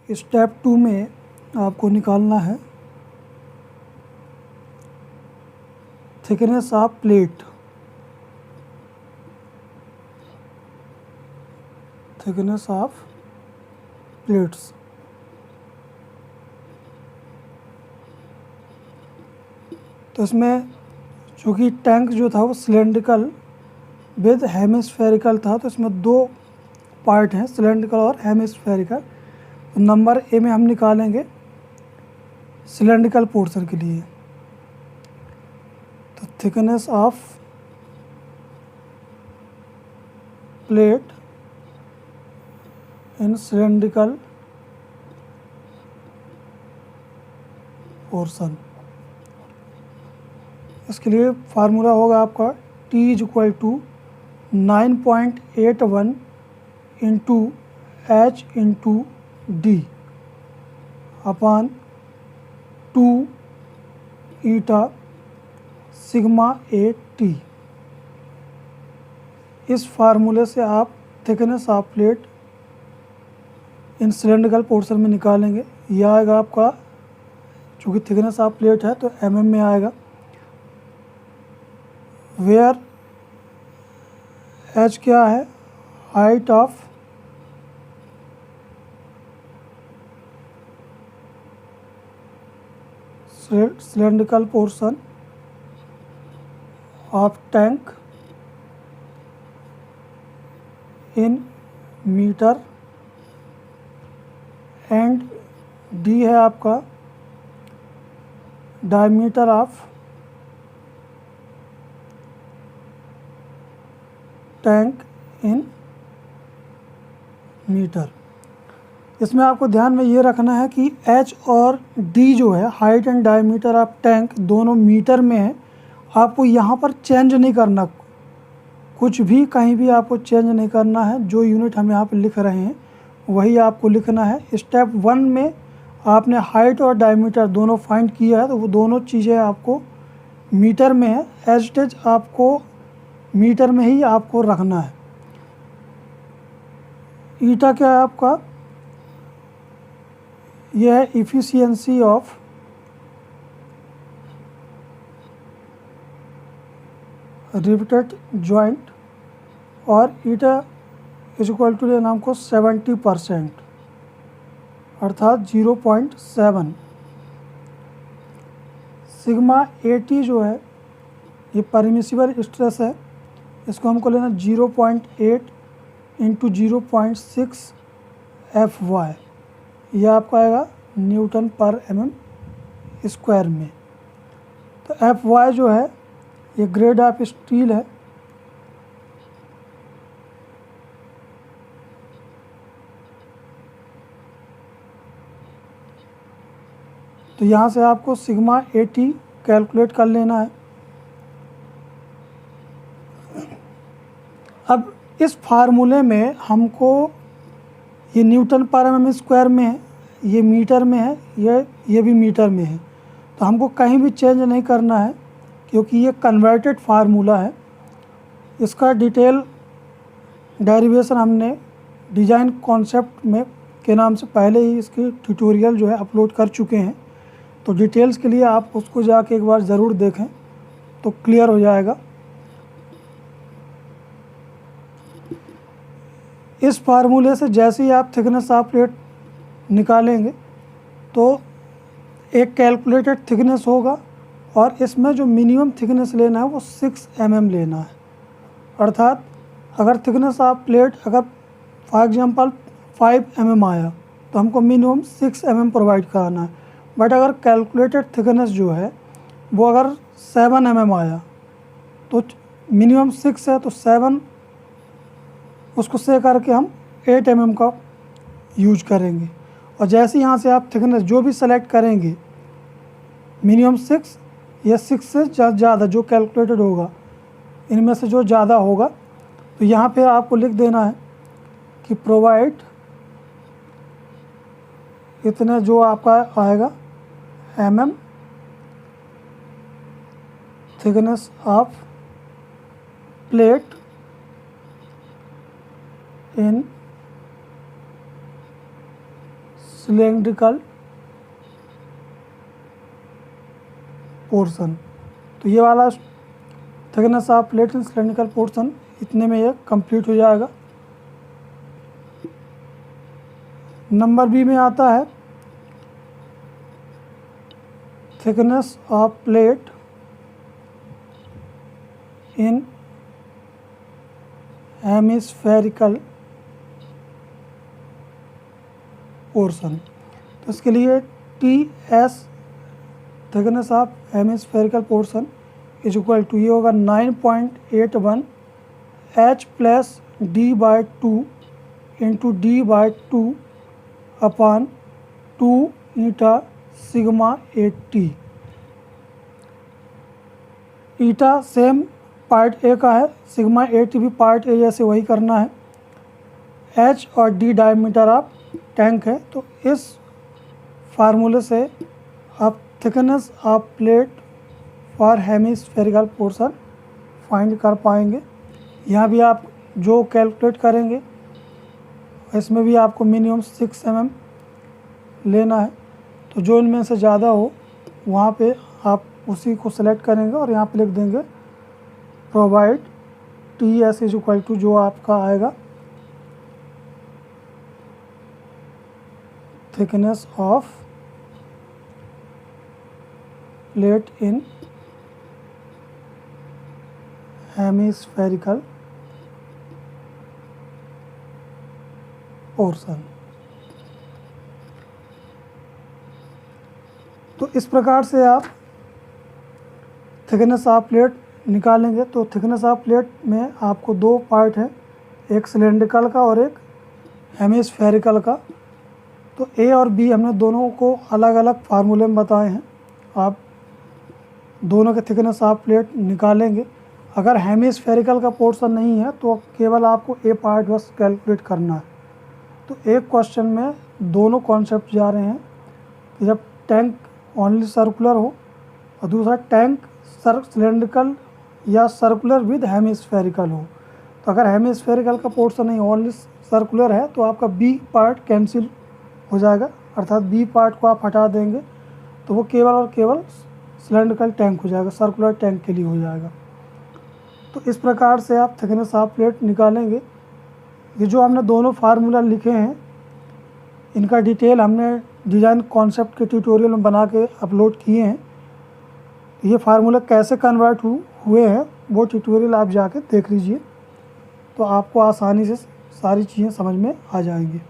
Step 2 में आपको निकालना है thickness of plate. Thickness of plates. तो इसमें चूँकि टैंक जो था वो सिलेंड्रिकल विद हेमिस्फेरिकल था, तो इसमें दो पार्ट हैं, सिलेंड्रिकल और हेमिस्फेरिकल। तो नंबर ए में हम निकालेंगे सिलेंड्रिकल पोर्शन के लिए। तो thickness of plate in cylindrical portion, इसके लिए फार्मूला होगा आपका T = 9.81 into H into D upon 2 eta sigma AT। इस फार्मूले से आप thickness of plate in cylindrical portion में निकालेंगे। यह आएगा आपका, चूँकि थिकनेस ऑफ प्लेट है तो mm में आएगा, वेयर H क्या है, height of cylindrical portion of tank in metre, and D है आपका diameter of tank in metre. इसमें आपको ध्यान में ये रखना है कि H और D जो है, height and diameter of tank, दोनों मीटर में है। आपको यहाँ पर चेंज नहीं करना, कुछ भी कहीं भी आपको चेंज नहीं करना है। जो यूनिट हम यहाँ पे लिख रहे हैं वही आपको लिखना है। स्टेप 1 में आपने हाइट और डायमीटर दोनों फाइंड किया है, तो वो दोनों चीज़ें आपको मीटर में है। एज इट इज आपको मीटर में ही आपको रखना है। ईटा क्या है आपका, यह है इफ़िशियंसी ऑफ रिवेटेड जॉइंट, और ईटा = लेना हमको 70%, अर्थात 0.7। सिग्मा AT जो है ये परमिसिबल स्ट्रेस है, इसको हमको लेना 0.8 इंटू 0.6 FY। यह आपका आएगा Nm/mm² में। तो FY जो है ये ग्रेड ऑफ स्टील है। तो यहाँ से आपको सिग्मा AT कैलकुलेट कर लेना है। अब इस फार्मूले में हमको ये Nm/mm² में है, ये मीटर में है, ये भी मीटर में है, तो हमको कहीं भी चेंज नहीं करना है क्योंकि ये कन्वर्टेड फार्मूला है। इसका डिटेल डेरिवेशन हमने डिज़ाइन कॉन्सेप्ट में के नाम से पहले ही इसकी ट्यूटोरियल जो है अपलोड कर चुके हैं। तो डिटेल्स के लिए आप उसको जाके एक बार ज़रूर देखें तो क्लियर हो जाएगा। इस फार्मूले से जैसे ही आप थिकनेस ऑफ प्लेट निकालेंगे तो एक कैलकुलेटेड थिकनेस होगा, और इसमें जो मिनिमम थिकनेस लेना है वो 6 mm लेना है। अर्थात अगर थिकनेस ऑफ प्लेट अगर फॉर एग्जांपल 5 mm आया तो हमको मिनिमम 6 mm प्रोवाइड कराना है। बट अगर कैलकुलेटेड थिकनेस जो है वो अगर 7 mm आया तो मिनिमम 6 है, तो 7 उसको से करके हम 8 mm का यूज करेंगे। और जैसे यहाँ से आप थिकनेस जो भी सेलेक्ट करेंगे, मिनिमम 6 या 6 से ज़्यादा जो कैलकुलेटेड होगा, इनमें से जो ज़्यादा होगा, तो यहाँ पे आपको लिख देना है कि प्रोवाइड इतने जो आपका आएगा mm thickness of plate in cylindrical portion. तो ये वाला thickness of plate in cylindrical portion इतने में ये कंप्लीट हो जाएगा। नंबर बी में आता है thickness of plate in hemispherical portion. तो इसके लिए T S thickness of hemispherical portion is equal to, ये होगा 9.81 H plus D by two into D by two upon 2 eta sigma 8t। Eta same part A का है, sigma 8 भी part A जैसे वही करना है। एच और डी डायमीटर ऑफ टैंक है। तो इस फार्मूले से आप thickness of plate for hemispherical portion find कर पाएंगे। यहाँ भी आप जो कैलकुलेट करेंगे इसमें भी आपको मिनिमम 6 mm लेना है। तो जो इनमें से ज़्यादा हो वहाँ पे आप उसी को सेलेक्ट करेंगे और यहाँ पे लिख देंगे provide T S is equal to, जो आपका आएगा thickness of plate in hemispherical portion. तो इस प्रकार से आप थिकनेस ऑफ प्लेट निकालेंगे। तो थिकनेस ऑफ प्लेट में आपको दो पार्ट है, एक सिलेंड्रिकल का और एक हेमिस्फेरिकल का। तो ए और बी हमने दोनों को अलग अलग फार्मूले में बताए हैं। आप दोनों के थिकनेस ऑफ प्लेट निकालेंगे। अगर हेमिस्फेरिकल का पोर्शन नहीं है तो केवल आपको ए पार्ट बस कैलकुलेट करना है। तो एक क्वेश्चन में दोनों कॉन्सेप्ट जा रहे हैं कि जब टैंक ओनली सर्कुलर हो और दूसरा टैंक सिलेंड्रिकल या सर्कुलर विद हेमिस्फेरिकल हो। तो अगर हेमिस्फेरिकल का पोर्शन नहीं ओनली सर्कुलर है तो आपका बी पार्ट कैंसिल हो जाएगा, अर्थात बी पार्ट को आप हटा देंगे तो वो केवल और केवल सिलेंड्रिकल टैंक हो जाएगा, सर्कुलर टैंक के लिए हो जाएगा। तो इस प्रकार से आप थिकनेस ऑफ प्लेट निकालेंगे। ये जो हमने दोनों फार्मूला लिखे हैं इनका डिटेल हमने डिज़ाइन कॉन्सेप्ट के ट्यूटोरियल में बना के अपलोड किए हैं। ये फार्मूला कैसे कन्वर्ट हुए हैं वो ट्यूटोरियल आप जाके देख लीजिए, तो आपको आसानी से सारी चीज़ें समझ में आ जाएंगी।